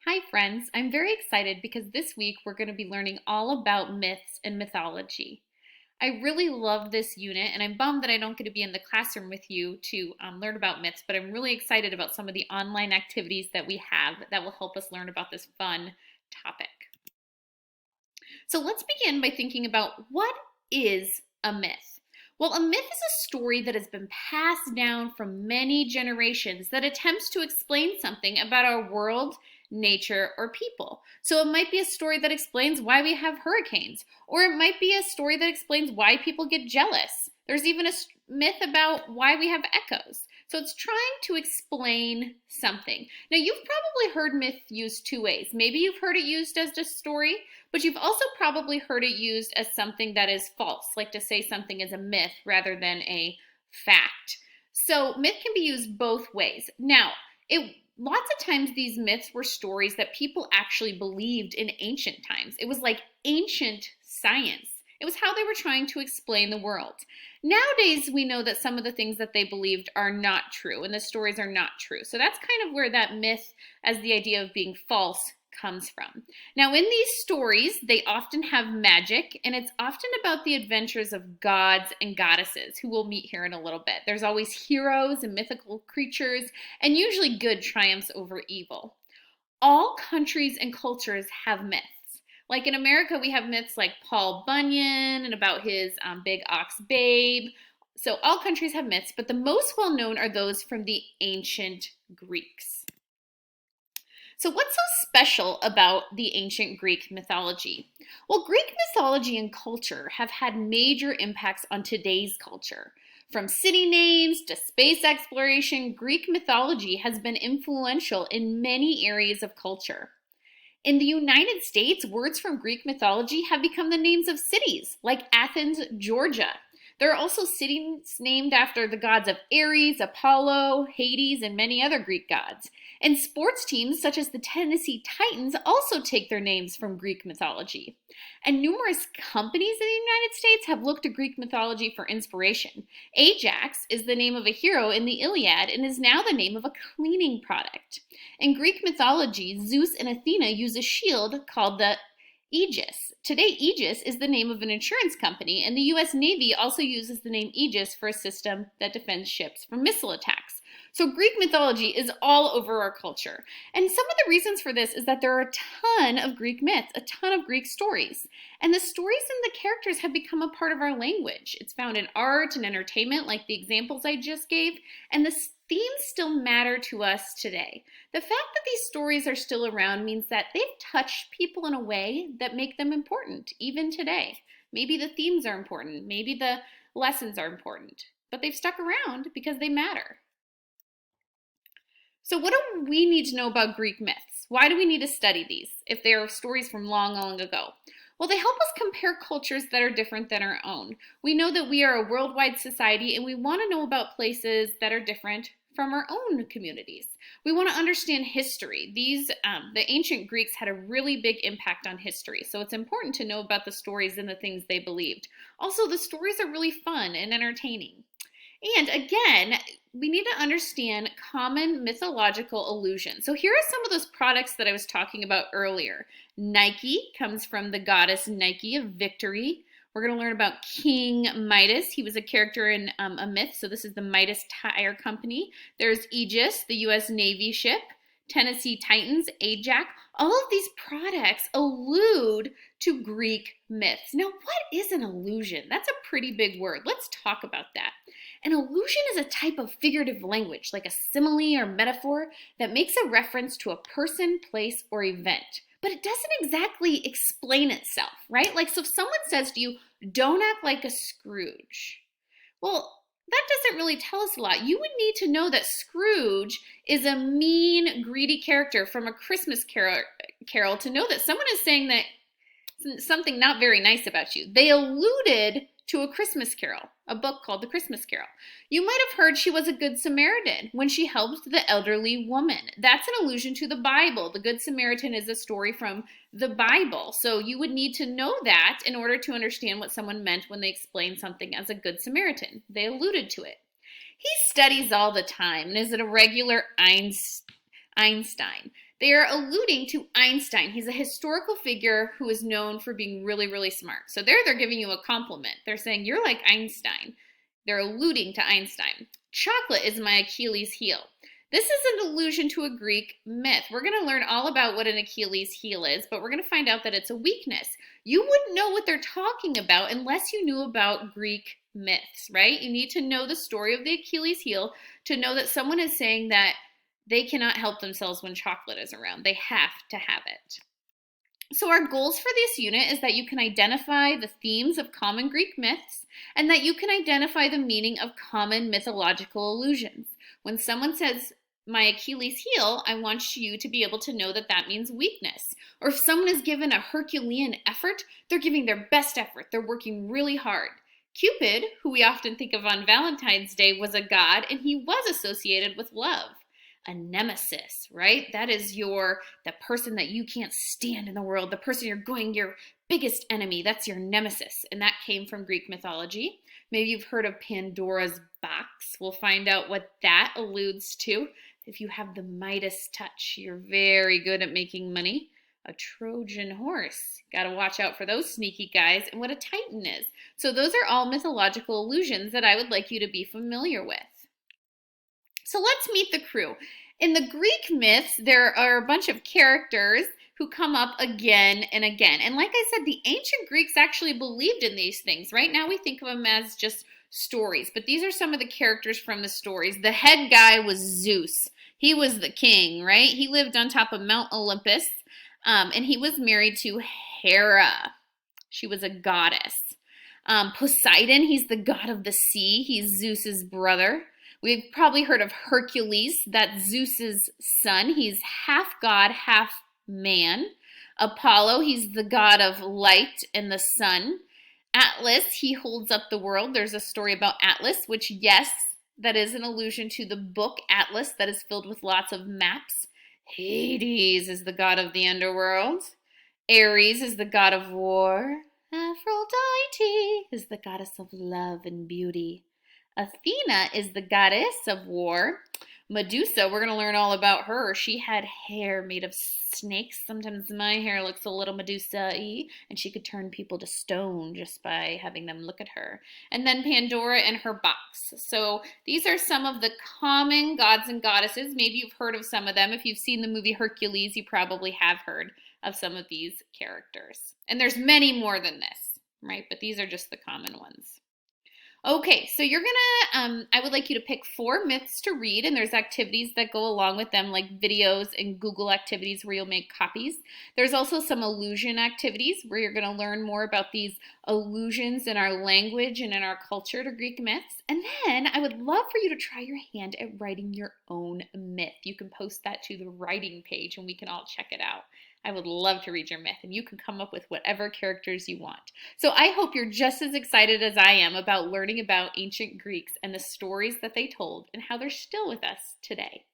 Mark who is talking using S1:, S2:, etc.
S1: Hi friends, I'm very excited because this week we're going to be learning all about myths and mythology. I really love this unit and I'm bummed that I don't get to be in the classroom with you to learn about myths, but I'm really excited about some of the online activities that we have that will help us learn about this fun topic. So let's begin by thinking about what is a myth? Well, a myth is a story that has been passed down from many generations that attempts to explain something about our world, nature, or people. So it might be a story that explains why we have hurricanes, or it might be a story that explains why people get jealous. There's even a myth about why we have echoes. So it's trying to explain something. Now, you've probably heard myth used two ways. Maybe you've heard it used as a story, but you've also probably heard it used as something that is false, like to say something is a myth rather than a fact. So myth can be used both ways. Now, lots of times these myths were stories that people actually believed in ancient times. It was like ancient science. It was how they were trying to explain the world. Nowadays, we know that some of the things that they believed are not true, and the stories are not true. So that's kind of where that myth, as the idea of being false, comes from. Now, in these stories, they often have magic, and it's often about the adventures of gods and goddesses, who we'll meet here in a little bit. There's always heroes and mythical creatures, and usually good triumphs over evil. All countries and cultures have myths. Like in America, we have myths like Paul Bunyan and about his big ox babe. So all countries have myths, but the most well known are those from the ancient Greeks. So what's so special about the ancient Greek mythology? Well, Greek mythology and culture have had major impacts on today's culture. From city names to space exploration, Greek mythology has been influential in many areas of culture. In the United States, words from Greek mythology have become the names of cities, like Athens, Georgia. There are also cities named after the gods of Ares, Apollo, Hades, and many other Greek gods. And sports teams such as the Tennessee Titans also take their names from Greek mythology. And numerous companies in the United States have looked to Greek mythology for inspiration. Ajax is the name of a hero in the Iliad and is now the name of a cleaning product. In Greek mythology, Zeus and Athena use a shield called the Aegis. Today, Aegis is the name of an insurance company, and the US Navy also uses the name Aegis for a system that defends ships from missile attacks. So Greek mythology is all over our culture. And some of the reasons for this is that there are a ton of Greek myths, a ton of Greek stories. And the stories and the characters have become a part of our language. It's found in art and entertainment, like the examples I just gave, and the themes still matter to us today. The fact that these stories are still around means that they've touched people in a way that make them important, even today. Maybe the themes are important, maybe the lessons are important, but they've stuck around because they matter. So what do we need to know about Greek myths? Why do we need to study these if they are stories from long, long ago? Well, they help us compare cultures that are different than our own. We know that we are a worldwide society and we want to know about places that are different from our own communities. We want to understand history. The ancient Greeks had a really big impact on history, so it's important to know about the stories and the things they believed. Also, the stories are really fun and entertaining. And again, we need to understand common mythological allusions. So here are some of those products that I was talking about earlier. Nike comes from the goddess Nike of victory. We're going to learn about King Midas. He was a character in a myth, so this is the Midas Tire Company. There's Aegis, the US Navy ship. Tennessee Titans, Ajax. All of these products allude to Greek myths. Now, what is an allusion? That's a pretty big word. Let's talk about that. An allusion is a type of figurative language, like a simile or metaphor, that makes a reference to a person, place, or event. But it doesn't exactly explain itself, right? Like, so if someone says to you, don't act like a Scrooge. Well, that doesn't really tell us a lot. You would need to know that Scrooge is a mean, greedy character from A Christmas Carol to know that someone is saying that something not very nice about you. They alluded to A Christmas Carol, a book called The Christmas Carol. You might have heard she was a good Samaritan when she helped the elderly woman. That's an allusion to the Bible. The Good Samaritan is a story from the Bible. So you would need to know that in order to understand what someone meant when they explained something as a good Samaritan. They alluded to it. He studies all the time and is a regular Einstein. They are alluding to Einstein. He's a historical figure who is known for being really, really smart. So they're giving you a compliment. They're saying, you're like Einstein. They're alluding to Einstein. Chocolate is my Achilles heel. This is an allusion to a Greek myth. We're going to learn all about what an Achilles heel is, but we're going to find out that it's a weakness. You wouldn't know what they're talking about unless you knew about Greek myths, right? You need to know the story of the Achilles heel to know that someone is saying that they cannot help themselves when chocolate is around. They have to have it. So our goals for this unit is that you can identify the themes of common Greek myths and that you can identify the meaning of common mythological allusions. When someone says, my Achilles heel, I want you to be able to know that that means weakness. Or if someone is given a Herculean effort, they're giving their best effort. They're working really hard. Cupid, who we often think of on Valentine's Day, was a god and he was associated with love. A nemesis, right? That is the person that you can't stand in the world, the person your biggest enemy. That's your nemesis. And that came from Greek mythology. Maybe you've heard of Pandora's box. We'll find out what that alludes to. If you have the Midas touch, you're very good at making money. A Trojan horse. Got to watch out for those sneaky guys. And what a Titan is. So those are all mythological allusions that I would like you to be familiar with. So let's meet the crew. In the Greek myths, there are a bunch of characters who come up again and again. And like I said, the ancient Greeks actually believed in these things. Right now we think of them as just stories, but these are some of the characters from the stories. The head guy was Zeus. He was the king, right? He lived on top of Mount Olympus, and he was married to Hera. She was a goddess. Poseidon, he's the god of the sea. He's Zeus's brother. We've probably heard of Hercules, that's Zeus's son. He's half god, half man. Apollo, he's the god of light and the sun. Atlas, he holds up the world. There's a story about Atlas, which, yes, that is an allusion to the book Atlas that is filled with lots of maps. Hades is the god of the underworld. Ares is the god of war. Aphrodite is the goddess of love and beauty. Athena is the goddess of war. Medusa, we're going to learn all about her. She had hair made of snakes. Sometimes my hair looks a little Medusa-y, and she could turn people to stone just by having them look at her. And then Pandora and her box. So these are some of the common gods and goddesses. Maybe you've heard of some of them. If you've seen the movie Hercules, you probably have heard of some of these characters. And there's many more than this, right? But these are just the common ones. Okay, so you're gonna, I would like you to pick 4 myths to read, and there's activities that go along with them, like videos and Google activities where you'll make copies. There's also some allusion activities where you're gonna learn more about these allusions in our language and in our culture to Greek myths. And then I would love for you to try your hand at writing your own myth. You can post that to the writing page and we can all check it out. I would love to read your myth, and you can come up with whatever characters you want. So I hope you're just as excited as I am about learning about ancient Greeks and the stories that they told and how they're still with us today.